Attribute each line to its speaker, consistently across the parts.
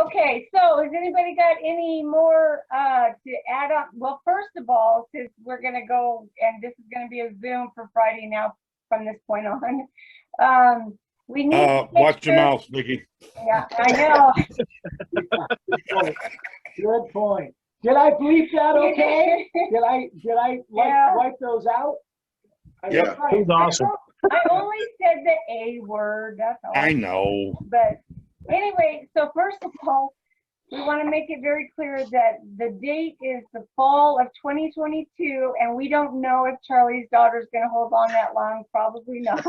Speaker 1: Okay, so has anybody got any more to add on? Well, first of all, since we're gonna go, and this is gonna be a Zoom for Friday now from this point on, we need to
Speaker 2: watch your mouth, Vicky.
Speaker 1: Yeah, I know.
Speaker 3: Good point. Did I bleep that okay? Did I wipe those out?
Speaker 2: Yeah.
Speaker 3: Right.
Speaker 4: It was awesome.
Speaker 1: I only said the A word, that's all.
Speaker 2: I know.
Speaker 1: But anyway, so first of all, we want to make it very clear that the date is the fall of 2022, and we don't know if Charlie's daughter is going to hold on that long. Probably not.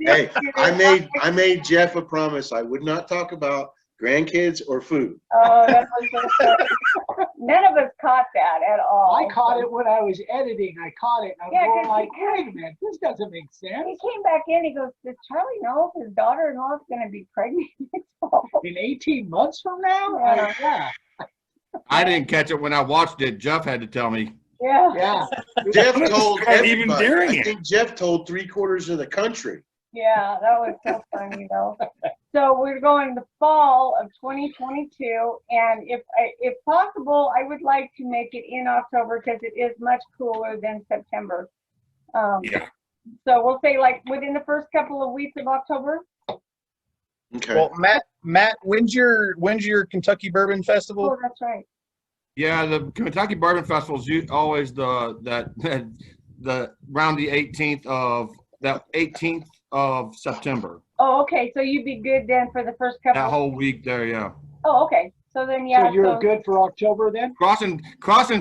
Speaker 5: Hey, I made Jeff a promise. I would not talk about grandkids or food.
Speaker 1: Oh, that was so funny. None of us caught that at all.
Speaker 3: I caught it when I was editing. I caught it. And I was going like, wait a minute, this doesn't make sense.
Speaker 1: He came back in. He goes, does Charlie know if his daughter-in-law is going to be pregnant?
Speaker 3: In 18 months from now?
Speaker 1: Yeah.
Speaker 6: I didn't catch it when I watched it. Jeff had to tell me.
Speaker 1: Yeah.
Speaker 5: Jeff told everybody.
Speaker 2: Even during
Speaker 5: I think Jeff told 3/4 of the country.
Speaker 1: Yeah, that was so funny though. So we're going the fall of 2022, and if possible, I would like to make it in October because it is much cooler than September.
Speaker 2: Yeah.
Speaker 1: So we'll say like within the first couple of weeks of October.
Speaker 5: Okay.
Speaker 4: Well, Matt, when's your Kentucky Bourbon Festival?
Speaker 1: Oh, that's right.
Speaker 6: Yeah, the Kentucky Bourbon Festival is always the around the 18th of September.
Speaker 1: Oh, okay. So you'd be good then for the first couple.
Speaker 6: That whole week there, yeah.
Speaker 1: Oh, okay. So then, yeah.
Speaker 3: So you're good for October then?
Speaker 6: Crossing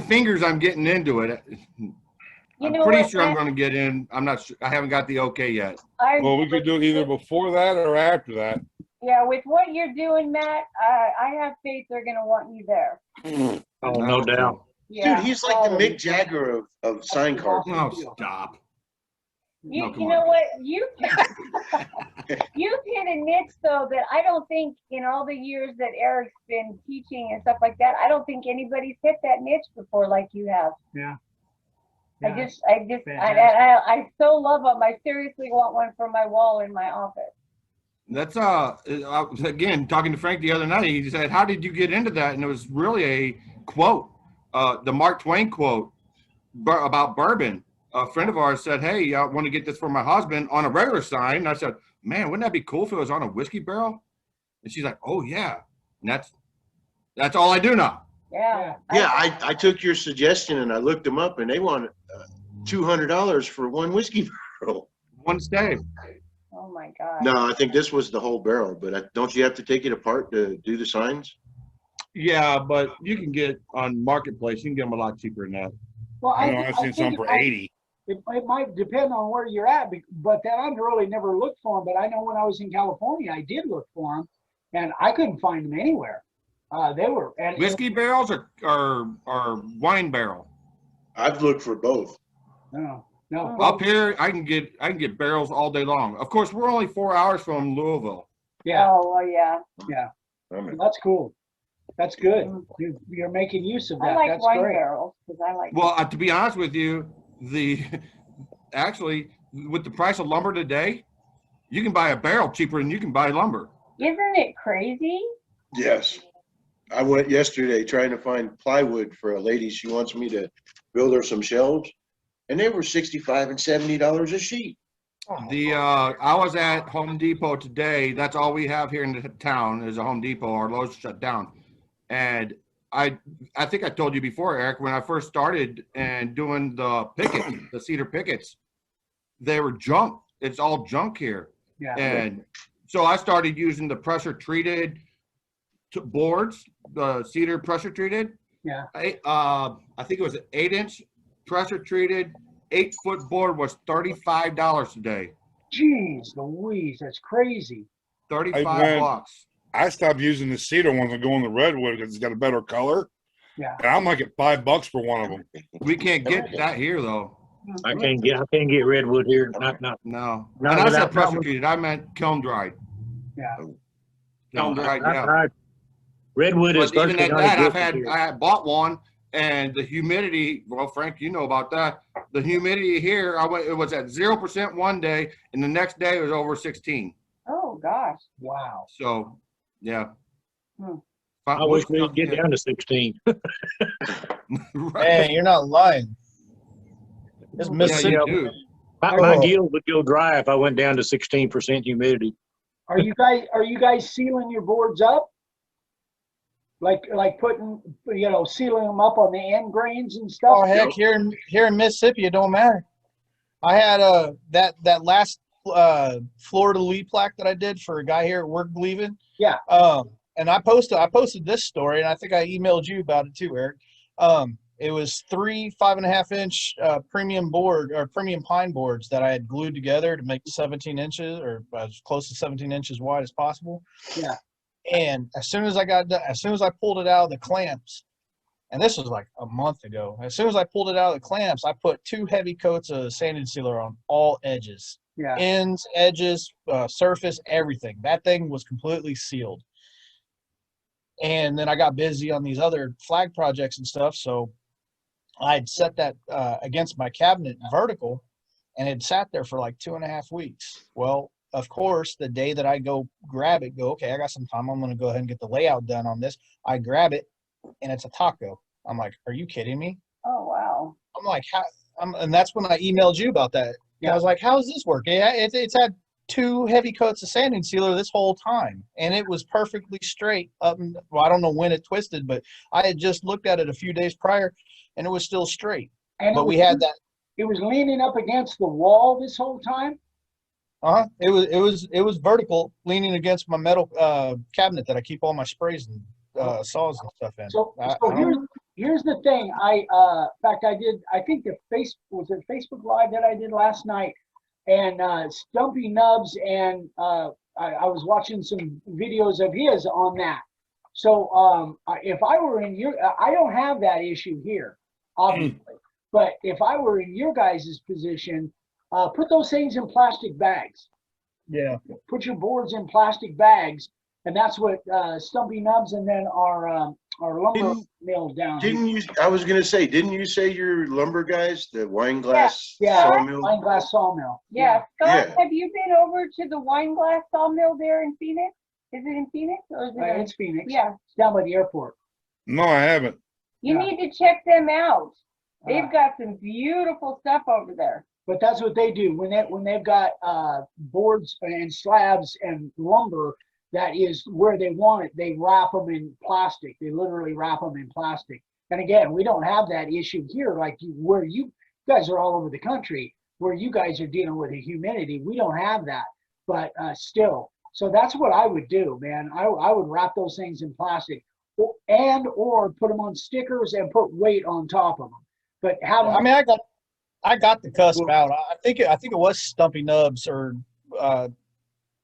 Speaker 6: fingers, I'm getting into it. I'm pretty sure I'm going to get in. I'm not sure. I haven't got the okay yet.
Speaker 2: Well, we could do it either before that or after that.
Speaker 1: Yeah, with what you're doing, Matt, I have faith they're going to want you there.
Speaker 4: Oh, no doubt.
Speaker 1: Yeah.
Speaker 5: Dude, he's like the Mick Jagger of sign cards.
Speaker 6: No, stop.
Speaker 1: You
Speaker 6: come
Speaker 1: know
Speaker 6: on.
Speaker 1: what? You've hit a niche, though, that I don't think in all the years that Eric's been teaching and stuff like that, I don't think anybody's hit that niche before like you have.
Speaker 3: Yeah.
Speaker 1: I so love them. I seriously want one for my wall in my office.
Speaker 6: That's again, talking to Frank the other night, he said, how did you get into that? And it was really a quote, the Mark Twain quote about bourbon. A friend of ours said, hey, I want to get this for my husband on a regular sign. And I said, man, wouldn't that be cool if it was on a whiskey barrel? And she's like, oh yeah. And that's all I do now.
Speaker 1: Yeah.
Speaker 5: Yeah, I took your suggestion and I looked them up, and they want $200 for one whiskey barrel.
Speaker 6: One stave.
Speaker 1: Oh my God.
Speaker 5: No, I think this was the whole barrel, but don't you have to take it apart to do the signs?
Speaker 6: Yeah, but you can get on Marketplace, you can get them a lot cheaper than that.
Speaker 3: Well,
Speaker 2: I know I've seen some for 80.
Speaker 3: It might depend on where you're at, but that I've really never looked for them. But I know when I was in California, I did look for them, and I couldn't find them anywhere. They were
Speaker 6: Whiskey barrels or wine barrel?
Speaker 5: I've looked for both.
Speaker 3: No.
Speaker 6: Up here, I can get barrels all day long. Of course, we're only 4 hours from Louisville.
Speaker 3: Yeah.
Speaker 1: Oh, well, yeah.
Speaker 3: That's cool. That's good. You're making use of that.
Speaker 1: I like
Speaker 3: That's
Speaker 1: wine
Speaker 3: great.
Speaker 1: barrels because I like.
Speaker 6: Well, to be honest with you, actually with the price of lumber today, you can buy a barrel cheaper than you can buy lumber.
Speaker 1: Isn't it crazy?
Speaker 5: Yes. I went yesterday trying to find plywood for a lady. She wants me to build her some shelves, and they were $65 and $70 a sheet.
Speaker 6: I was at Home Depot today. That's all we have here in the town is a Home Depot. Our Lowe's shut down. And I think I told you before, Eric, when I first started and doing the cedar pickets, they were junk. It's all junk here.
Speaker 3: Yeah.
Speaker 6: And so I started using the pressure treated boards, the cedar pressure treated.
Speaker 3: Yeah.
Speaker 6: I think it was an 8-inch pressure treated 8-foot board was $35 today.
Speaker 3: Jeez Louise, that's crazy.
Speaker 6: 35 bucks.
Speaker 2: I stopped using the cedar ones and going the redwood because it's got a better color.
Speaker 3: Yeah.
Speaker 2: And I'm like at $5 for one of them.
Speaker 6: We can't get that here though.
Speaker 4: I can't get redwood here. Not
Speaker 6: No.
Speaker 4: Not
Speaker 6: And I said
Speaker 4: without
Speaker 6: pressure
Speaker 4: problem.
Speaker 6: treated. I meant kiln dried.
Speaker 3: Yeah.
Speaker 6: Kiln dried, yeah.
Speaker 4: Redwood is
Speaker 6: But even
Speaker 4: virtually
Speaker 6: at
Speaker 4: not
Speaker 6: that,
Speaker 4: existent here.
Speaker 6: I had bought one, and the humidity. Well, Frank, you know about that. The humidity here, it was at 0% one day, and the next day it was over 16.
Speaker 1: Oh gosh.
Speaker 3: Wow.
Speaker 6: So Yeah.
Speaker 7: I wish we'd get down to 16.
Speaker 6: Right.
Speaker 4: Hey, you're not lying. It's
Speaker 6: Yeah,
Speaker 4: Mississippi.
Speaker 6: you do.
Speaker 7: My
Speaker 4: Oh.
Speaker 7: gills would go dry if I went down to 16% humidity.
Speaker 3: Are you guys sealing your boards up? Like putting, sealing them up on the end grains and stuff?
Speaker 4: Oh heck, here in Mississippi, it don't matter. I had that last Florida Lee plaque that I did for a guy here at work leaving.
Speaker 3: Yeah.
Speaker 4: And I posted this story, and I think I emailed you about it too, Eric. It was 3 5.5 inch premium board or premium pine boards that I had glued together to make 17 inches or as close to 17 inches wide as possible.
Speaker 3: Yeah.
Speaker 4: And as soon as I pulled it out of the clamps, and this was like a month ago, as soon as I pulled it out of the clamps, I put 2 heavy coats of sanding sealer on all edges,
Speaker 3: Yeah.
Speaker 4: ends, edges, surface, everything. That thing was completely sealed. And then I got busy on these other flag projects and stuff, so I'd set that against my cabinet vertical, and it sat there for like 2.5 weeks. Well, of course, the day that I go grab it, okay, I got some time. I'm going to go ahead and get the layout done on this. I grab it, and it's a taco. I'm like, are you kidding me?
Speaker 1: Oh, wow.
Speaker 4: I'm like, and that's when I emailed you about that. Yeah. I was like, how does this work? It's had 2 heavy coats of sanding sealer this whole time, and it was perfectly straight up. Well, I don't know when it twisted, but I had just looked at it a few days prior, and it was still straight.
Speaker 3: And
Speaker 4: but we had that.
Speaker 3: It was leaning up against the wall this whole time?
Speaker 4: It was vertical, leaning against my metal cabinet that I keep all my sprays and saws and stuff in.
Speaker 3: So here's the thing. In fact, I think was it Facebook Live that I did last night, and Stumpy Nubs, and I was watching some videos of his on that. So if I were in I don't have that issue here, obviously, but if I were in your guys' position, put those things in plastic bags.
Speaker 4: Yeah.
Speaker 3: Put your boards in plastic bags, and that's what Stumpy Nubs and then our lumber mill down here.
Speaker 5: I was gonna say, didn't you say your lumber guys, the wine glass
Speaker 3: Yeah,
Speaker 5: sawmill?
Speaker 3: wine glass sawmill.
Speaker 1: Yeah, Scott,
Speaker 5: Yeah.
Speaker 1: have you been over to the wine glass sawmill there in Phoenix? Is it in Phoenix or is it in?
Speaker 3: It's Phoenix.
Speaker 1: Yeah,
Speaker 3: It's down by the airport.
Speaker 2: No, I haven't.
Speaker 1: you
Speaker 3: Yeah.
Speaker 1: need to check them out. They've
Speaker 3: Uh,
Speaker 1: got some beautiful stuff over there.
Speaker 3: But that's what they do when they've got boards and slabs and lumber. That is where they want it. They wrap them in plastic. They literally wrap them in plastic. And again, we don't have that issue here, like where you guys are all over the country, where you guys are dealing with the humidity. We don't have that, but still. So that's what I would do, man. I would wrap those things in plastic, or put them on stickers and put weight on top of them. But have them.
Speaker 4: I mean, I got the cusp out. I think it was Stumpy Nubs or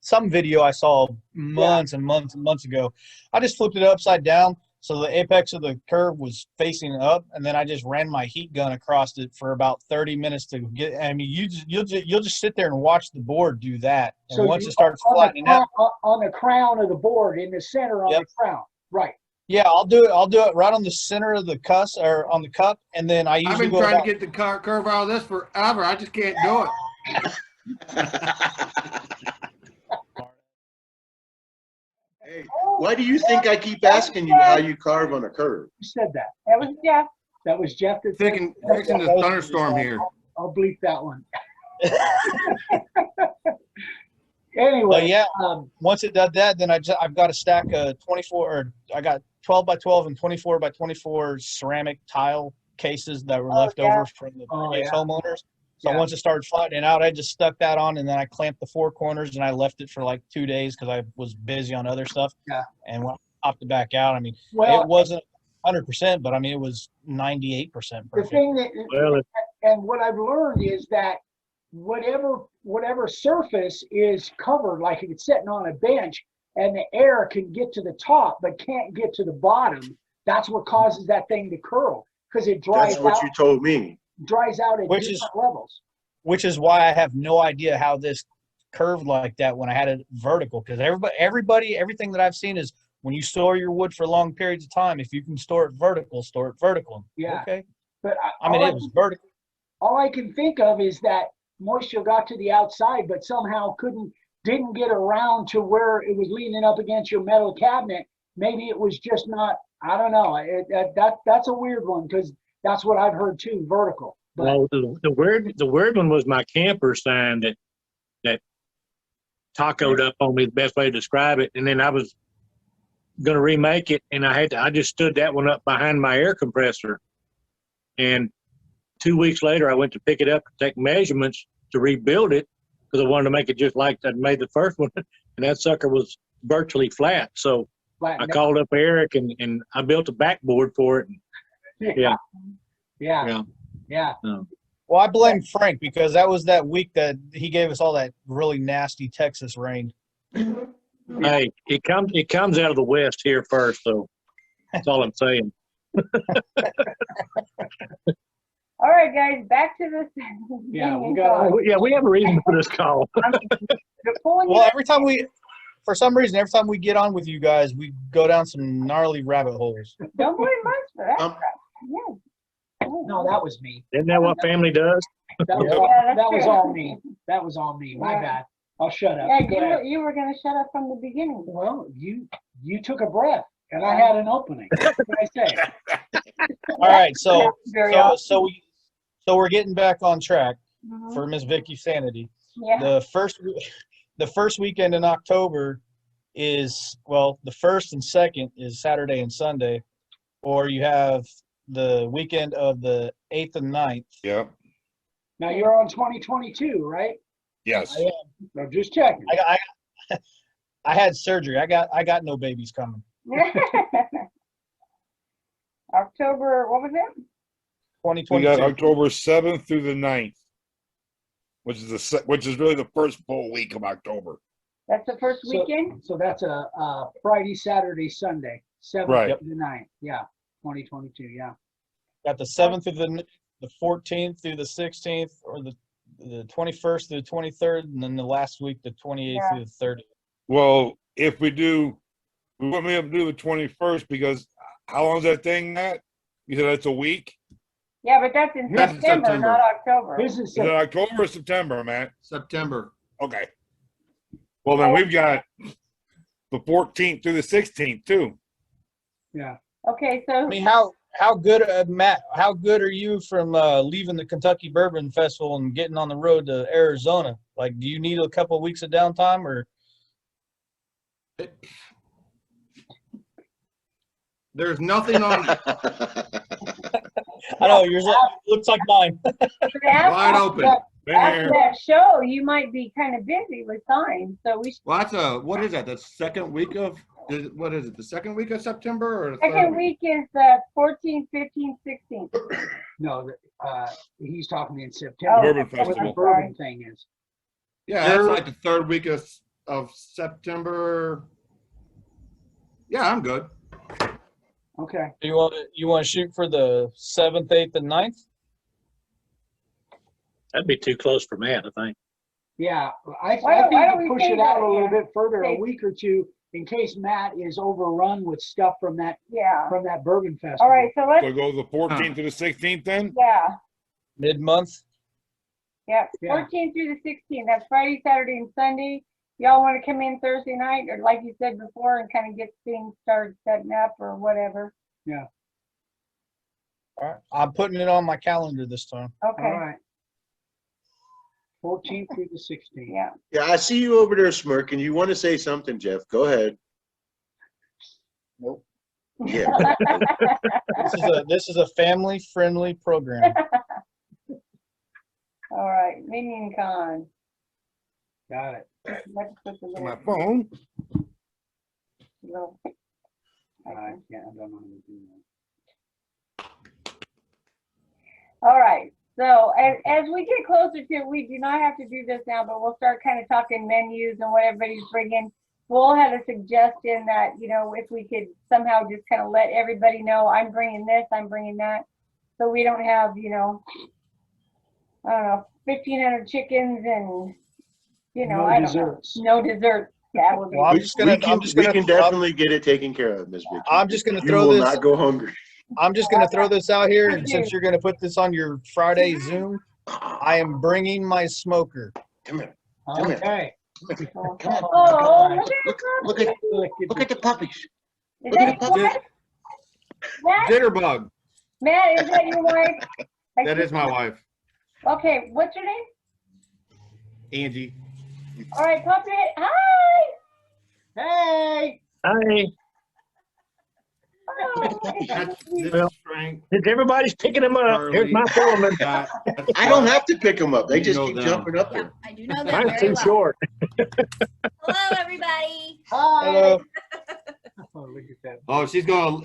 Speaker 4: some video I saw months and months and months ago. I just flipped it upside down so the apex of the curve was facing up, and then I just ran my heat gun across it for about 30 minutes to get. I mean, you'll just sit there and watch the board do that, and
Speaker 3: So
Speaker 4: once it starts flattening out,
Speaker 3: on the crown of the board, in the center on the crown, right?
Speaker 4: yeah, I'll do it right on the center of the cuss or on the cup, and then I
Speaker 6: I've
Speaker 4: usually
Speaker 6: been
Speaker 4: go
Speaker 6: trying
Speaker 4: about,
Speaker 6: to get the curve out of this forever. I just can't do it.
Speaker 5: Hey, why do you think I keep asking you how you carve on a curve?
Speaker 3: Who said that?
Speaker 1: That was Jeff.
Speaker 3: That was Jeff. That said-
Speaker 6: Fixing the thunderstorm here.
Speaker 3: I'll bleep that one. Anyway,
Speaker 4: But yeah, once it does that, then I've got a stack of 24, or I got 12 by 12 and 24 by 24 ceramic tile cases that were left over from the previous homeowners. So once it started flattening out, I just stuck that on, and then I clamped the 4 corners, and I left it for like 2 days because I was busy on other stuff.
Speaker 3: Yeah.
Speaker 4: And when I popped it back out, I mean,
Speaker 3: well,
Speaker 4: it wasn't 100%, but I mean, it was 98%
Speaker 3: the
Speaker 4: perfect.
Speaker 3: thing that,
Speaker 7: Well,
Speaker 3: and what I've learned is that whatever surface is covered, like if it's sitting on a bench and the air can get to the top but can't get to the bottom, that's what causes that thing to curl, because it dries
Speaker 5: That's what
Speaker 3: out.
Speaker 5: you told me.
Speaker 3: Dries out at
Speaker 4: Which
Speaker 3: different levels.
Speaker 4: Which is why I have no idea how this curved like that when I had it vertical, because everything that I've seen is when you store your wood for long periods of time, if you can store it vertical, store it vertical.
Speaker 3: Yeah.
Speaker 4: Okay.
Speaker 3: But
Speaker 4: I mean, it was vertical.
Speaker 3: all I can think of is that moisture got to the outside, but somehow couldn't didn't get around to where it was leaning up against your metal cabinet. Maybe it was just not, I don't know. That's a weird one because that's what I've heard too, vertical. But
Speaker 7: Well, the weird one was my camper sign that tacoed up on me, the best way to describe it. And then I was going to remake it, and I just stood that one up behind my air compressor. And 2 weeks later, I went to pick it up to take measurements to rebuild it because I wanted to make it just like I made the first one. And that sucker was virtually flat. So I called up Eric and I built a backboard for it. Yeah.
Speaker 4: Well, I blame Frank because that was that week that he gave us all that really nasty Texas rain.
Speaker 7: Hey, it comes out of the west here first, so that's all I'm saying.
Speaker 1: All right, guys, back to this.
Speaker 3: Yeah,
Speaker 7: We have a reason for this call.
Speaker 4: Well, for some reason, every time we get on with you guys, we go down some gnarly rabbit holes.
Speaker 1: Don't blame us for that. Yeah.
Speaker 3: No, that was me.
Speaker 7: Isn't that what family does?
Speaker 3: That was,
Speaker 1: Yeah,
Speaker 3: that was
Speaker 1: true.
Speaker 3: all me. That was all me. My
Speaker 1: Yeah.
Speaker 3: bad. I'll shut up.
Speaker 1: Yeah,
Speaker 3: Go ahead.
Speaker 1: you were going to shut up from the beginning.
Speaker 3: Well, you took a breath and I had an opening. What can I say?
Speaker 4: All right, so
Speaker 1: Very awesome.
Speaker 4: we're getting back on track
Speaker 1: Mhm.
Speaker 4: for Miss Vicky's sanity.
Speaker 1: Yeah.
Speaker 4: The first weekend in October is, well, the first and second is Saturday and Sunday, or you have the weekend of the 8th and 9th.
Speaker 2: Yep.
Speaker 3: Now you're on 2022, right?
Speaker 2: Yes.
Speaker 3: So just checking.
Speaker 4: I had surgery. I got no babies coming.
Speaker 1: October, what was it?
Speaker 2: We
Speaker 4: 2022.
Speaker 2: got October 7th through the 9th, which is really the first full week of October.
Speaker 1: That's the first weekend?
Speaker 3: So that's a Friday, Saturday, Sunday, 7th
Speaker 2: Right.
Speaker 3: to the 9th. Yeah, 2022. Yeah.
Speaker 4: Got the 7th through the 14th through the 16th, or the 21st through the 23rd, and then the last week, the 28th
Speaker 1: Yeah.
Speaker 4: through the 30th.
Speaker 2: Well, if we wouldn't be able to do the 21st because how long is that thing, Matt? You said that's a week?
Speaker 1: Yeah, but that's in
Speaker 6: That's in
Speaker 1: September,
Speaker 6: September.
Speaker 1: not October.
Speaker 3: This is
Speaker 2: Is it October or September, Matt?
Speaker 6: September.
Speaker 2: Okay. Well, then we've got the 14th through the 16th too.
Speaker 3: yeah.
Speaker 1: Okay, so
Speaker 4: I mean, how good, Matt? How good are you from leaving the Kentucky Bourbon Festival and getting on the road to Arizona? Like, do you need a couple of weeks of downtime, or?
Speaker 6: There's nothing on
Speaker 4: I know yours looks like mine.
Speaker 6: wide open.
Speaker 2: Been
Speaker 1: After
Speaker 2: here.
Speaker 1: that show, you might be kind of busy with time, so we should.
Speaker 6: Well, that's what is that? The second week of, what is it? The second week of September or the
Speaker 1: Second
Speaker 6: third
Speaker 1: week is the 14th, 15th, 16th.
Speaker 3: No, he's talking in September.
Speaker 2: Bourbon
Speaker 3: What the
Speaker 2: Festival.
Speaker 3: bourbon thing is.
Speaker 6: Yeah, that's like the third week of September. Yeah, I'm good.
Speaker 3: Okay.
Speaker 4: Do you want to shoot for the 7th, 8th, and 9th?
Speaker 7: That'd be too close for Matt, I think.
Speaker 3: Yeah, I
Speaker 1: Why
Speaker 3: think
Speaker 1: don't
Speaker 3: you
Speaker 1: we
Speaker 3: push
Speaker 1: say
Speaker 3: it out
Speaker 1: that,
Speaker 3: a little
Speaker 1: yeah.
Speaker 3: bit further, a
Speaker 1: Say-
Speaker 3: week or two, in case Matt is overrun with stuff from that
Speaker 1: Yeah.
Speaker 3: bourbon festival.
Speaker 1: All right, so
Speaker 2: So
Speaker 1: let's,
Speaker 2: go the 14th to the 16th then?
Speaker 1: yeah,
Speaker 4: Mid-month?
Speaker 1: yeah,
Speaker 3: Yeah.
Speaker 1: 14th through the 16th. That's Friday, Saturday, and Sunday. Y'all want to come in Thursday night, or like you said before, and kind of get things started setting up or whatever?
Speaker 4: All right. I'm putting it on my calendar this time.
Speaker 1: Okay,
Speaker 3: All right. 14th through the 16th.
Speaker 1: yeah.
Speaker 5: Yeah, I see you over there smirking. You want to say something, Jeff? Go ahead.
Speaker 4: Nope.
Speaker 5: Yeah.
Speaker 4: This is a family-friendly program.
Speaker 1: All right, MinionCon.
Speaker 3: Got it.
Speaker 1: Let's put the
Speaker 2: On my
Speaker 1: little,
Speaker 2: phone.
Speaker 1: little.
Speaker 3: Yeah, I don't know how to do that.
Speaker 1: All right, so as we get closer to it, we do not have to do this now, but we'll start kind of talking menus and what everybody's bringing. We'll have a suggestion that, you know, if we could somehow just kind of let everybody know, I'm bringing this, I'm bringing that. So we don't have, you know, I don't know, 1,500 chickens and, you know,
Speaker 3: No
Speaker 1: I don't
Speaker 3: desserts.
Speaker 1: know. No desserts. That would be.
Speaker 4: Well, I'm
Speaker 5: We
Speaker 4: just gonna
Speaker 5: definitely get it taken care of, Ms. Vicky.
Speaker 4: I'm just gonna
Speaker 5: You
Speaker 4: throw
Speaker 5: will
Speaker 4: this.
Speaker 5: not go hungry.
Speaker 4: I'm just gonna throw this out here, and since you're gonna put this on your Friday Zoom, I am bringing my smoker.
Speaker 5: Come here. Come here.
Speaker 3: Okay.
Speaker 5: Come on.
Speaker 1: Oh,
Speaker 5: Look at look at the puppies.
Speaker 1: Is
Speaker 5: Look
Speaker 1: that
Speaker 5: at the
Speaker 1: your
Speaker 5: puppy.
Speaker 1: wife? Matt?
Speaker 6: Jitterbug.
Speaker 1: Matt, is that your wife?
Speaker 6: That is my wife,
Speaker 1: Okay, what's your name?
Speaker 6: Angie.
Speaker 1: All right, puppy. Hi.
Speaker 3: Hey,
Speaker 7: Hi.
Speaker 1: Oh,
Speaker 6: That's, this
Speaker 7: Well,
Speaker 6: is Frank.
Speaker 7: Everybody's picking them up. Here's my foreman.
Speaker 6: Scott. That's
Speaker 5: I don't
Speaker 6: Scott.
Speaker 5: have to pick them up. They
Speaker 6: You
Speaker 5: just
Speaker 6: know
Speaker 5: keep
Speaker 6: them.
Speaker 5: jumping up
Speaker 8: Yeah,
Speaker 5: there.
Speaker 8: I do know that
Speaker 7: Mine's
Speaker 8: very
Speaker 7: too
Speaker 8: well.
Speaker 7: short.
Speaker 8: Hello, everybody.
Speaker 3: hi. Oh, look at that.
Speaker 6: Oh,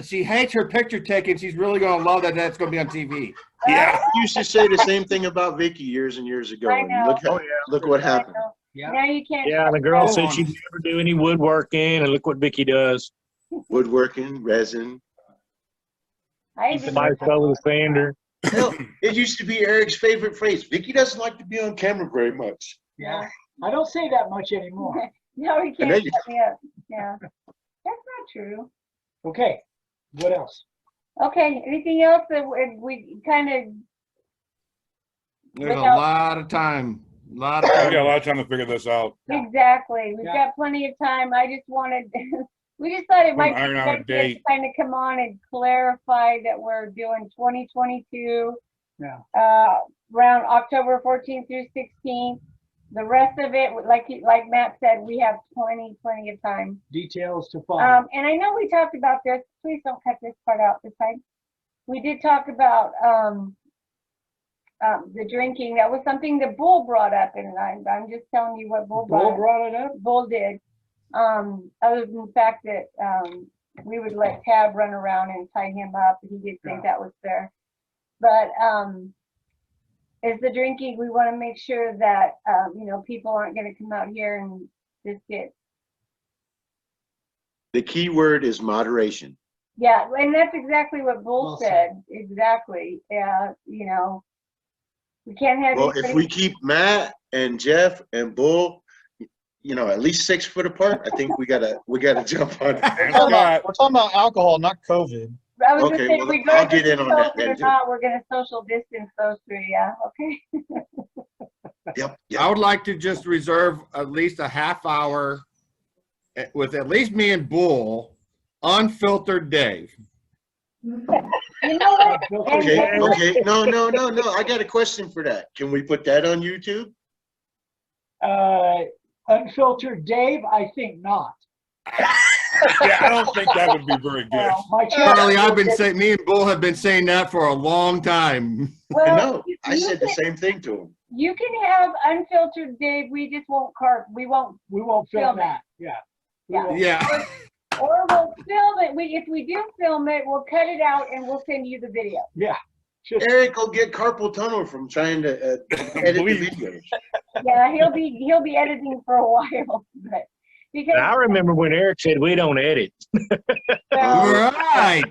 Speaker 6: she hates her picture taken. She's really gonna love that that's gonna be on TV.
Speaker 2: Yeah.
Speaker 5: I used to say the same thing about Vicky years and years ago.
Speaker 1: I
Speaker 5: And
Speaker 1: know.
Speaker 5: look, look what
Speaker 1: I
Speaker 5: happened.
Speaker 1: know.
Speaker 3: Yeah.
Speaker 1: Now you can't.
Speaker 7: Yeah, the girl
Speaker 6: Oh,
Speaker 7: said she'd never do any woodworking, and look what Vicky does.
Speaker 5: Woodworking, resin.
Speaker 1: I even
Speaker 7: Spice over the sander.
Speaker 5: Hell, it used to be Eric's favorite phrase. Vicky doesn't like to be on camera very much.
Speaker 3: Yeah. I don't say that much anymore.
Speaker 1: No, he
Speaker 5: know
Speaker 1: can't
Speaker 5: you-
Speaker 1: shut me up. Yeah, that's not true.
Speaker 3: Okay. What else?
Speaker 1: Okay, anything else that we kind of?
Speaker 6: There's a
Speaker 1: Without-
Speaker 6: lot of time. A lot of
Speaker 2: We
Speaker 6: time.
Speaker 2: got a lot of time to figure this out.
Speaker 1: Exactly. We've
Speaker 3: Yeah.
Speaker 1: got plenty of time. I just wanted, we just thought it might be
Speaker 2: Iron out a
Speaker 1: good to
Speaker 2: date.
Speaker 1: kind of come on and clarify that we're doing 2022.
Speaker 3: Yeah.
Speaker 1: Around October 14th through 16th. The rest of it, like Matt said, we have plenty of time.
Speaker 3: Details to follow.
Speaker 1: And I know we talked about this. Please don't cut this part out this time. We did talk about the drinking. That was something that Bull brought up, and I'm just telling you what Bull
Speaker 3: Bull
Speaker 1: brought up.
Speaker 3: brought it up.
Speaker 1: Bull did. Other than the fact that we would let Tab run around and tie him up. He did think that was fair. But is the drinking, we want to make sure that people aren't going to come out here and just get.
Speaker 5: The key word is moderation.
Speaker 1: Yeah, and that's exactly what Bull
Speaker 3: Well
Speaker 1: said. Exactly. Yeah, we can't have.
Speaker 5: Well, if
Speaker 1: anybody-
Speaker 5: we keep Matt and Jeff and Bull, at least 6 foot apart, I think we gotta jump on it.
Speaker 2: And Scott,
Speaker 4: We're talking about alcohol, not COVID.
Speaker 1: I was
Speaker 5: Okay,
Speaker 1: just saying,
Speaker 5: well,
Speaker 1: regardless
Speaker 5: I'll get in
Speaker 1: of
Speaker 5: on that
Speaker 1: COVID or
Speaker 5: then, too.
Speaker 1: not, we're going to social distance those three. Yeah. Okay.
Speaker 5: Yep.
Speaker 6: I would like to just reserve at least a half hour with at least me and Bull, unfiltered Dave.
Speaker 1: You know what?
Speaker 5: Okay, okay. No. I got a question for that. Can we put that on YouTube?
Speaker 3: Unfiltered Dave, I think not.
Speaker 2: yeah, I don't think that would be very good.
Speaker 3: My channel-
Speaker 6: Charlie, me and Bull have been saying that for a long time.
Speaker 1: Well,
Speaker 5: No, I said the same thing to him.
Speaker 1: you can have unfiltered Dave. We just won't we won't,
Speaker 3: We won't film
Speaker 1: Film it.
Speaker 3: that. Yeah. We
Speaker 1: Yeah.
Speaker 3: won't.
Speaker 6: Yeah.
Speaker 1: or we'll film it. If we do film it, we'll cut it out and we'll send you the video.
Speaker 3: Yeah. Just
Speaker 5: Eric will get carpal tunnel from trying to edit the
Speaker 2: Bleed.
Speaker 5: videos.
Speaker 1: Yeah, he'll be editing for a while, but because
Speaker 7: And I remember when Eric said we don't edit.
Speaker 1: well,
Speaker 6: Right.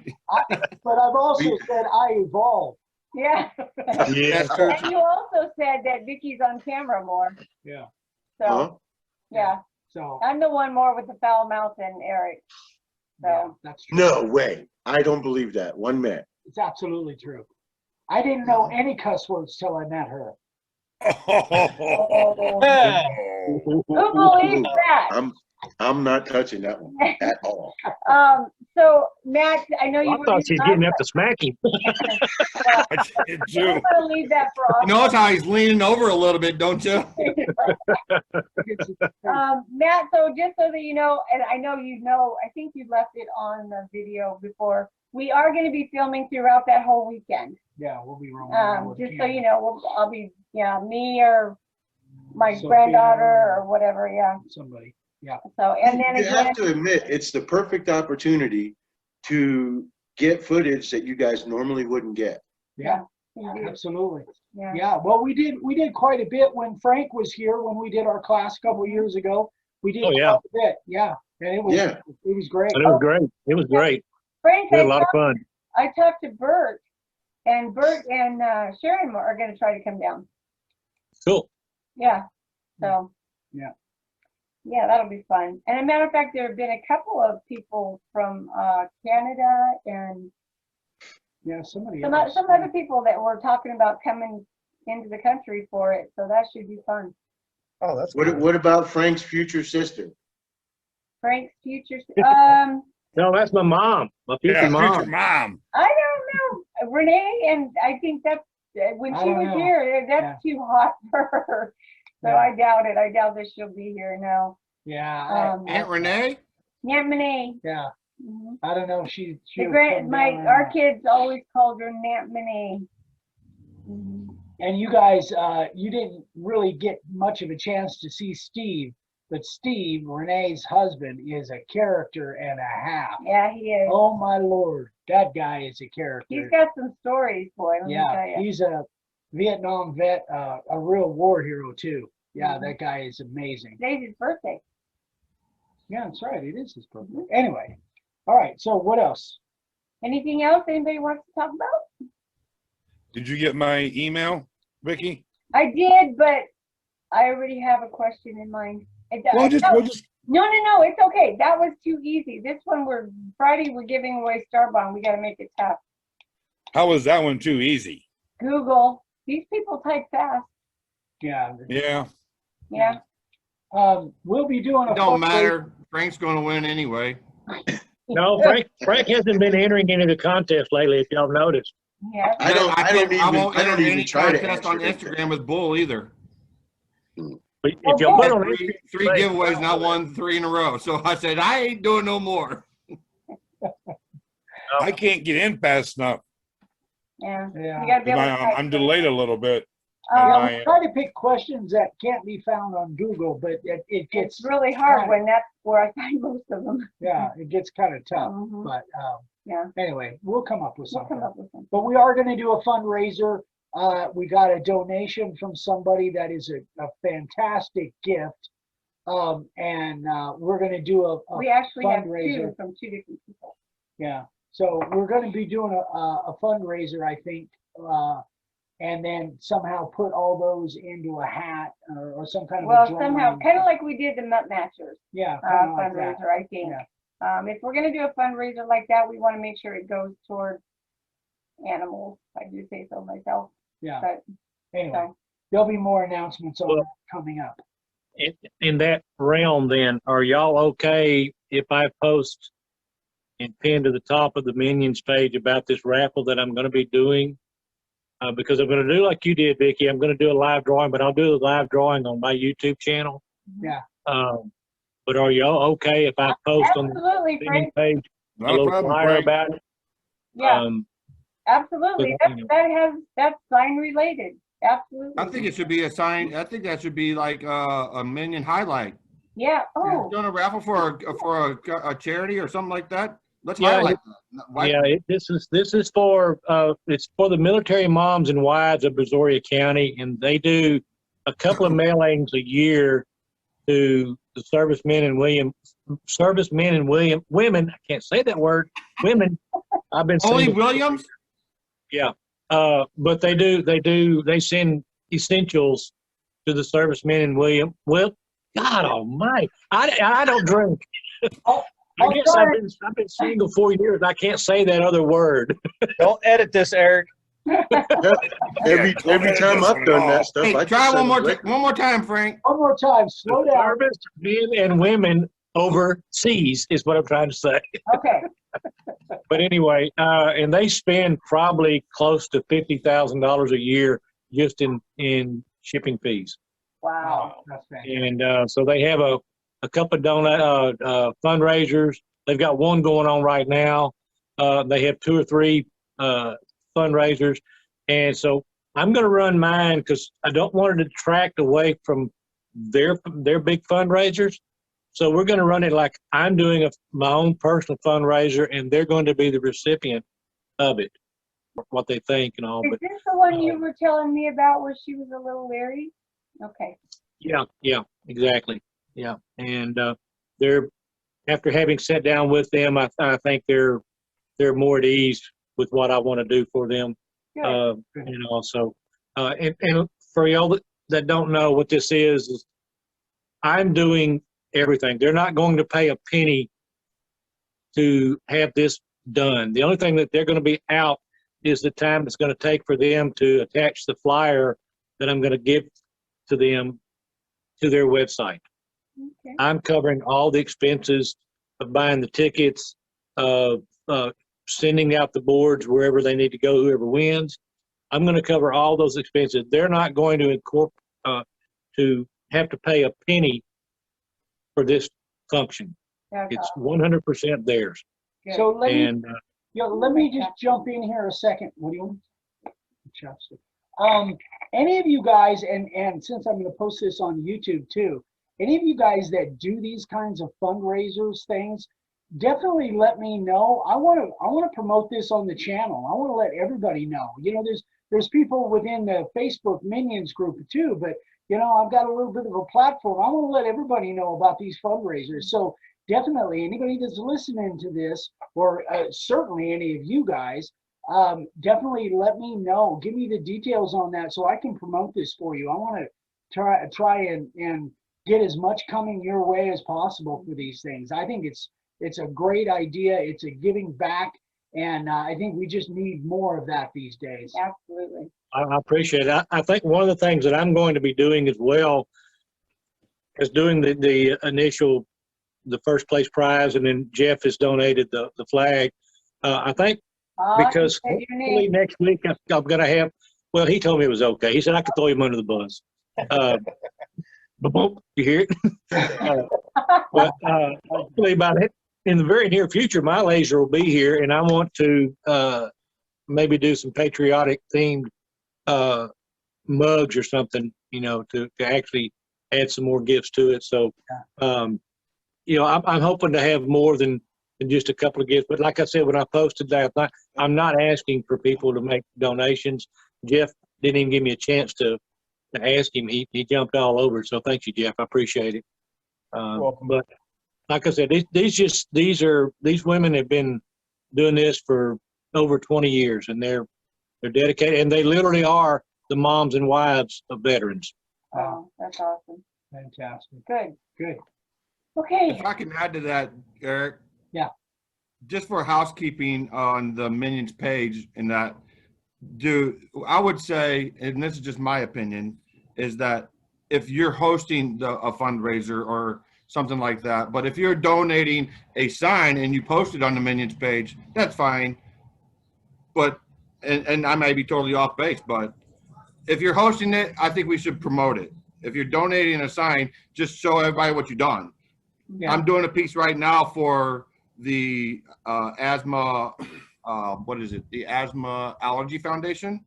Speaker 3: but I've also said I evolve.
Speaker 1: yeah.
Speaker 7: Yeah.
Speaker 6: That's true.
Speaker 1: And you also said that Vicky's on camera more.
Speaker 3: Yeah.
Speaker 1: So
Speaker 5: Huh?
Speaker 1: yeah,
Speaker 3: So
Speaker 1: I'm the one more with the foul mouth than Eric.
Speaker 3: yeah,
Speaker 1: So
Speaker 3: that's true.
Speaker 5: No way. I don't believe that. One minute.
Speaker 3: It's absolutely true. I didn't know any cuss words till I met her.
Speaker 1: who believes that?
Speaker 5: I'm not touching that one at all.
Speaker 1: So Matt, I know you
Speaker 7: I thought she's getting up to smack him.
Speaker 2: I did
Speaker 1: I'm
Speaker 2: too.
Speaker 1: gonna leave that for
Speaker 6: You notice how he's leaning over a little bit, don't you?
Speaker 1: Matt, so just so that you know, and I know I think you left it on the video before. We are going to be filming throughout that whole weekend.
Speaker 3: Yeah, we'll be rolling. around with
Speaker 1: Just so
Speaker 3: cameras.
Speaker 1: you know, I'll be, me or my
Speaker 3: Sophia
Speaker 1: granddaughter or whatever, yeah.
Speaker 3: Somebody. Yeah.
Speaker 1: So, and then
Speaker 5: You
Speaker 1: again,
Speaker 5: have to admit, it's the perfect opportunity to get footage that you guys normally wouldn't get.
Speaker 3: Yeah.
Speaker 1: yeah.
Speaker 3: Absolutely. Yeah. Well, we did quite a bit when Frank was here, when we did our class a couple of years ago. We did
Speaker 7: Oh, yeah.
Speaker 3: quite a bit. Yeah. And it was great.
Speaker 7: But it was great. It was great.
Speaker 1: Frank,
Speaker 7: We had a lot of fun.
Speaker 1: I talked to Bert and Sharon are going to try to come down.
Speaker 7: Cool.
Speaker 1: Yeah. So.
Speaker 3: Yeah.
Speaker 1: Yeah, that'll be fun. And as a matter of fact, there have been a couple of people from Canada and
Speaker 3: Yeah, somebody
Speaker 1: some
Speaker 3: else.
Speaker 1: other people that were talking about coming into the country for it. So that should be fun.
Speaker 4: Oh, that's
Speaker 5: What about Frank's future sister?
Speaker 1: Frank's future,
Speaker 7: No, that's my mom, my future
Speaker 2: Yeah,
Speaker 7: mom.
Speaker 2: future mom.
Speaker 1: I don't know, Renee, and I think that's, when
Speaker 3: I
Speaker 1: she
Speaker 3: don't
Speaker 1: was
Speaker 3: know.
Speaker 1: here, that's too hot for her. So
Speaker 3: Yeah.
Speaker 1: I doubt it. I doubt that she'll be here now.
Speaker 3: Yeah.
Speaker 6: Aunt Renee?
Speaker 1: Aunt Renee.
Speaker 3: Yeah.
Speaker 1: Mhm.
Speaker 3: I don't know if she.
Speaker 1: Our kids always called her Aunt Renee. Mhm.
Speaker 3: And you guys, you didn't really get much of a chance to see Steve, but Steve, Renee's husband, is a character and a half.
Speaker 1: Yeah, he is.
Speaker 3: Oh my Lord, that guy is a character.
Speaker 1: He's got some stories, boy. Let me tell
Speaker 3: Yeah,
Speaker 1: you.
Speaker 3: he's a Vietnam vet, a real war hero too. Yeah,
Speaker 1: Mhm.
Speaker 3: that guy is amazing.
Speaker 1: Today's his birthday.
Speaker 3: Yeah, that's right. It is his birthday. Anyway, all right. So what else?
Speaker 1: Anything else anybody wants to talk about?
Speaker 2: Did you get my email, Vicky?
Speaker 1: I did, but I already have a question in mind.
Speaker 2: We'll just
Speaker 1: No, it's okay. That was too easy. This one, Friday, we're giving away Starbond. We got to make it tough.
Speaker 2: how was that one too easy?
Speaker 1: Google. These people type fast.
Speaker 3: Yeah.
Speaker 2: Yeah.
Speaker 1: Yeah.
Speaker 3: We'll be doing a
Speaker 6: It don't
Speaker 3: fundraiser.
Speaker 6: matter. Frank's going to win anyway.
Speaker 7: No, Frank hasn't been entering into the contest lately, if y'all noticed.
Speaker 1: Yeah.
Speaker 5: I don't
Speaker 6: won't enter
Speaker 5: even
Speaker 6: any
Speaker 5: try to
Speaker 6: contest on
Speaker 5: answer it.
Speaker 6: Instagram with Bull either.
Speaker 7: But if y'all put on
Speaker 6: Three giveaways, and I won 3 in a row. So I said, I ain't doing no more.
Speaker 2: I can't get in fast enough.
Speaker 1: Yeah.
Speaker 3: Yeah.
Speaker 1: You gotta be able to type
Speaker 2: I'm delayed a little bit.
Speaker 1: Um,
Speaker 2: I-
Speaker 3: Try to pick questions that can't be found on Google, but it gets
Speaker 1: It's really hard
Speaker 3: kinda-
Speaker 1: when that's where I find most of them.
Speaker 3: yeah, it gets kind of tough.
Speaker 1: Mhm.
Speaker 3: But
Speaker 1: Yeah.
Speaker 3: anyway, we'll come up with
Speaker 1: We'll
Speaker 3: something.
Speaker 1: come up with something.
Speaker 3: But we are going to do a fundraiser. We got a donation from somebody that is a fantastic gift. And we're going to do a
Speaker 1: We actually have
Speaker 3: fundraiser.
Speaker 1: two from two different people.
Speaker 3: Yeah. So we're going to be doing a fundraiser, I think, and then somehow put all those into a hat or some kind of
Speaker 1: Well,
Speaker 3: a drawing.
Speaker 1: somehow, kind of like we did the Nut Matchers
Speaker 3: Yeah. kinda like that.
Speaker 1: fundraiser, I think.
Speaker 3: Yeah.
Speaker 1: If we're gonna do a fundraiser like that, we want to make sure it goes toward animals. I do say so myself,
Speaker 3: Yeah.
Speaker 1: but
Speaker 3: Anyway,
Speaker 1: so.
Speaker 3: there'll be more announcements on
Speaker 7: Well-
Speaker 3: that coming up.
Speaker 7: In that realm, then, are y'all okay if I post and pin to the top of the Minions page about this raffle that I'm going to be doing? Because I'm going to do like you did, Vicky. I'm going to do a live drawing, but I'll do a live drawing on my YouTube channel.
Speaker 3: Yeah.
Speaker 7: But are y'all okay if I post on the
Speaker 1: Absolutely,
Speaker 7: Minions
Speaker 1: Frank.
Speaker 7: page a
Speaker 2: Not a
Speaker 7: little
Speaker 2: problem,
Speaker 7: flyer
Speaker 2: Frank.
Speaker 7: about it?
Speaker 1: Yeah,
Speaker 7: Um,
Speaker 1: absolutely.
Speaker 7: but, you know.
Speaker 1: That's sign related. Absolutely.
Speaker 6: I think it should be a sign. I think that should be like a Minion highlight.
Speaker 1: Yeah. Oh,
Speaker 6: Doing a raffle for a charity or something like that. Let's
Speaker 7: Yeah,
Speaker 6: highlight that. Why-
Speaker 7: Yeah, this is for it's for the military moms and wives of Brazoria County, and they do a couple of mailings a year to the servicemen and women. I can't say that word. Women. I've been
Speaker 6: Only
Speaker 7: single-
Speaker 6: Williams?
Speaker 7: Yeah, but they send essentials to the servicemen and William. Well, God Almighty, I don't drink. I guess I've been single 4 years. I can't say that other word.
Speaker 4: Don't edit this, Eric.
Speaker 5: Every time I've done that stuff,
Speaker 6: Hey,
Speaker 5: I
Speaker 6: try
Speaker 5: just
Speaker 6: one
Speaker 5: send
Speaker 6: more
Speaker 5: a liquor.
Speaker 6: one more time, Frank.
Speaker 3: One more time, slow
Speaker 7: The
Speaker 3: down.
Speaker 7: service men and women overseas is what I'm trying to say.
Speaker 1: okay.
Speaker 7: But anyway, and they spend probably close to $50,000 a year just in shipping fees.
Speaker 1: Wow.
Speaker 3: That's fantastic.
Speaker 7: And so they have a couple of fundraisers. They've got one going on right now. They have 2 or 3 fundraisers. And so I'm going to run mine because I don't want it to detract away from their big fundraisers. So we're going to run it like I'm doing my own personal fundraiser, and they're going to be the recipient of it, what they think and all.
Speaker 1: Is
Speaker 7: But
Speaker 1: this the one you were telling me about where she was a little leery? Okay.
Speaker 7: yeah, exactly. Yeah. And they're, after having sat down with them, I think they're more at ease with what I want to do for them.
Speaker 1: Good.
Speaker 7: You know, so, and for y'all that don't know what this is I'm doing everything. They're not going to pay a penny to have this done. The only thing that they're going to be out is the time it's going to take for them to attach the flyer that I'm going to give to them to their website.
Speaker 1: Okay.
Speaker 7: I'm covering all the expenses of buying the tickets, of sending out the boards wherever they need to go, whoever wins. I'm going to cover all those expenses. They're not going to to have to pay a penny for this function.
Speaker 1: That's
Speaker 7: It's
Speaker 1: awesome.
Speaker 7: 100% theirs.
Speaker 1: Good.
Speaker 3: So
Speaker 7: And
Speaker 3: let me just jump in here a second. What do you want? Chopstick. Any of you guys, and since I'm going to post this on YouTube too, any of you guys that do these kinds of fundraisers things, definitely let me know. I want to promote this on the channel. I want to let everybody know. You know, there's people within the Facebook Minions group too, but you know, I've got a little bit of a platform. I want to let everybody know about these fundraisers. So definitely, anybody that's listening to this, or certainly any of you guys, definitely let me know. Give me the details on that so I can promote this for you. I want to try and get as much coming your way as possible for these things. I think it's a great idea. It's a giving back, and I think we just need more of that these days.
Speaker 1: Absolutely.
Speaker 7: I appreciate it. I think one of the things that I'm going to be doing as well is doing the initial, the first place prize, and then Jeff has donated the flag. I think because
Speaker 1: You said your
Speaker 7: hopefully
Speaker 1: name.
Speaker 7: next week I'm going to have, well, he told me it was okay. He said I could throw him under the bus. Boom, you hear it? But hopefully in the very near future, my laser will be here, and I want to maybe do some patriotic themed mugs or something, you know, to actually add some more gifts to it. So, you know, I'm hoping to have more than just a couple of gifts. But like I said, when I posted that, I'm not asking for people to make donations. Jeff didn't even give me a chance to ask him. He jumped all over it. So thank you, Jeff. I appreciate it.
Speaker 4: Welcome.
Speaker 7: But like I said, these women have been doing this for over 20 years, and they're dedicated, and they literally are the moms and wives of veterans.
Speaker 1: Oh, that's awesome.
Speaker 3: Fantastic.
Speaker 1: Good.
Speaker 3: Good.
Speaker 1: Okay.
Speaker 6: If I can add to that, Eric.
Speaker 3: Yeah.
Speaker 6: Just for housekeeping on the Minions page, and that, I would say, and this is just my opinion, is that if you're hosting a fundraiser or something like that, but if you're donating a sign and you post it on the Minions page, that's fine. But, and I may be totally off base, but if you're hosting it, I think we should promote it. If you're donating a sign, just show everybody what you've done.
Speaker 3: Yeah.
Speaker 6: I'm doing a piece right now for the asthma, what is it? The Asthma Allergy Foundation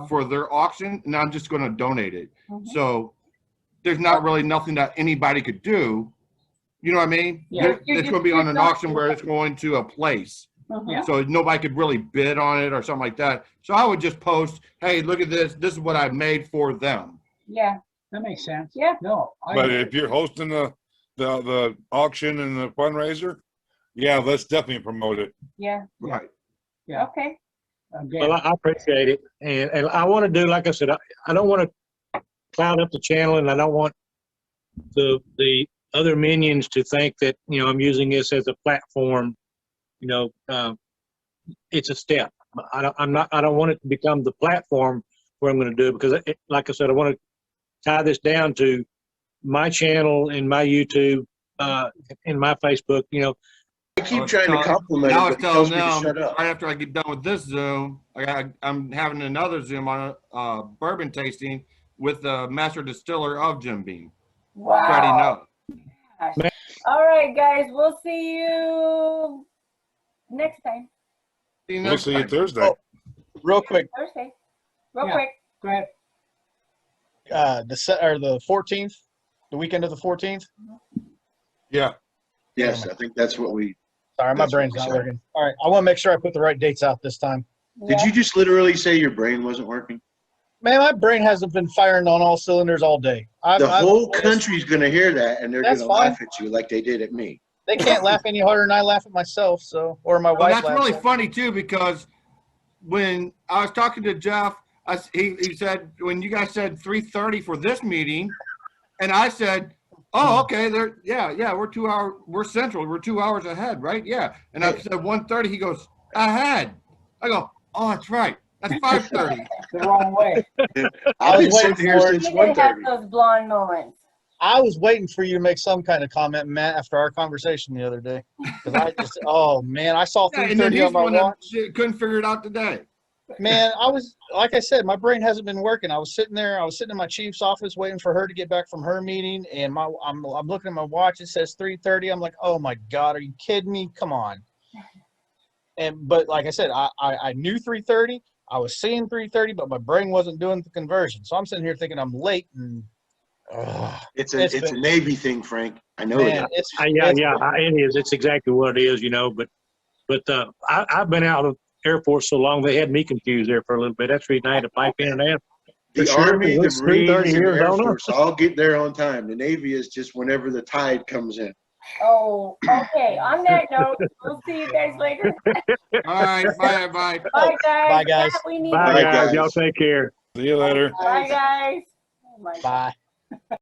Speaker 6: for their auction, and I'm just going to donate it. So there's not really nothing that anybody could do. You know what I mean?
Speaker 3: Yeah.
Speaker 6: It's going to be on an auction where it's going to a place.
Speaker 3: Yeah.
Speaker 6: So nobody could really bid on it or something like that. So I would just post, hey, look at this. This is what I made for them.
Speaker 1: Yeah.
Speaker 3: That makes sense.
Speaker 1: Yeah.
Speaker 3: No.
Speaker 2: But if you're hosting the auction and the fundraiser, yeah, let's definitely promote it.
Speaker 1: Yeah.
Speaker 6: Right.
Speaker 3: Yeah.
Speaker 1: Okay.
Speaker 3: Again,
Speaker 7: Well, I appreciate it, and I want to do, like I said, I don't want to cloud up the channel, and I don't want the other minions to think that, you know, I'm using this as a platform. You know, it's a step. I don't want it to become the platform where I'm going to do it, because like I said, I want to tie this down to my channel and my YouTube and my Facebook. You know,
Speaker 5: I keep trying to compliment
Speaker 6: Now I
Speaker 5: him,
Speaker 6: was
Speaker 5: but he tells
Speaker 6: telling
Speaker 5: me to
Speaker 6: them
Speaker 5: shut up.
Speaker 6: right after I get done with this Zoom, I'm having another Zoom on bourbon tasting with the master distiller of Jim Beam, Freddie
Speaker 1: Wow.
Speaker 6: No.
Speaker 1: All right, guys. We'll see you next time.
Speaker 6: See you
Speaker 2: We'll
Speaker 6: next
Speaker 2: see you
Speaker 6: time.
Speaker 2: Thursday.
Speaker 4: Real quick,
Speaker 1: Thursday. Real
Speaker 3: Yeah.
Speaker 1: quick.
Speaker 3: go ahead.
Speaker 4: the 14th, the weekend of the 14th.
Speaker 2: Yeah.
Speaker 5: Yes, I think that's what we,
Speaker 4: Sorry, my
Speaker 5: That's what
Speaker 4: brain's
Speaker 5: we
Speaker 4: not
Speaker 5: said.
Speaker 4: working. All right, I want to make sure I put the right dates out this time.
Speaker 5: did
Speaker 1: Yeah.
Speaker 5: you just literally say your brain wasn't working?
Speaker 4: Man, my brain hasn't been firing on all cylinders all day.
Speaker 5: The whole country's gonna hear that and they're
Speaker 4: That's
Speaker 5: gonna
Speaker 4: fine.
Speaker 5: laugh at you like they did at me.
Speaker 4: They can't laugh any harder than I laugh at myself, so, or my
Speaker 6: Well,
Speaker 4: wife
Speaker 6: that's
Speaker 4: laughs
Speaker 6: really
Speaker 4: at me.
Speaker 6: funny too, because when I was talking to Jeff, he said, when you guys said 3:30 for this meeting, and I said, oh, okay, we're 2 hours, we're central, we're 2 hours ahead, right? Yeah. And I said 1:30, he goes, ahead. I go, oh, that's right. That's 5:30.
Speaker 3: The wrong way.
Speaker 5: I've
Speaker 4: was
Speaker 5: been
Speaker 4: waiting
Speaker 5: sitting here
Speaker 4: for it.
Speaker 5: since
Speaker 1: You can have
Speaker 5: 1:30.
Speaker 1: those blonde moments.
Speaker 4: I was waiting for you to make some kind of comment, Matt, after our conversation the other day. Because I just, oh man, I saw
Speaker 6: Yeah, and then
Speaker 4: 3:30
Speaker 6: he's
Speaker 4: on
Speaker 6: the
Speaker 4: my
Speaker 6: one that
Speaker 4: watch.
Speaker 6: couldn't figure it out today.
Speaker 4: Man, I was, like I said, my brain hasn't been working. I was sitting in my chief's office waiting for her to get back from her meeting, and I'm looking at my watch. It says 3:30. I'm like, oh my God, are you kidding me? Come on. But like I said, I knew 3:30. I was seeing 3:30, but my brain wasn't doing the conversion. So I'm sitting here thinking I'm late, and
Speaker 5: It's
Speaker 4: it's
Speaker 5: a
Speaker 4: been,
Speaker 5: Navy thing, Frank. I know
Speaker 4: man,
Speaker 5: it.
Speaker 7: It is. It's exactly what it is, you know. But I've been out of Air Force so long they had me confused there for a little bit. That's the reason I had to pipe in and ask.
Speaker 5: The
Speaker 7: For sure,
Speaker 5: Army, the
Speaker 7: it's 3:30
Speaker 5: Marines, and the Air
Speaker 7: Arizona.
Speaker 5: Force all get there on time. The Navy is just whenever the tide comes in.
Speaker 1: Oh, okay. On that note, we'll see you guys later.
Speaker 6: All right, bye, bye.
Speaker 1: Bye, guys.
Speaker 4: Bye, guys.
Speaker 1: Yeah, we need
Speaker 7: Bye,
Speaker 5: Bye,
Speaker 7: guys.
Speaker 5: guys.
Speaker 7: Y'all take care.
Speaker 2: See you later.
Speaker 1: Bye, guys. Oh my God.
Speaker 4: bye.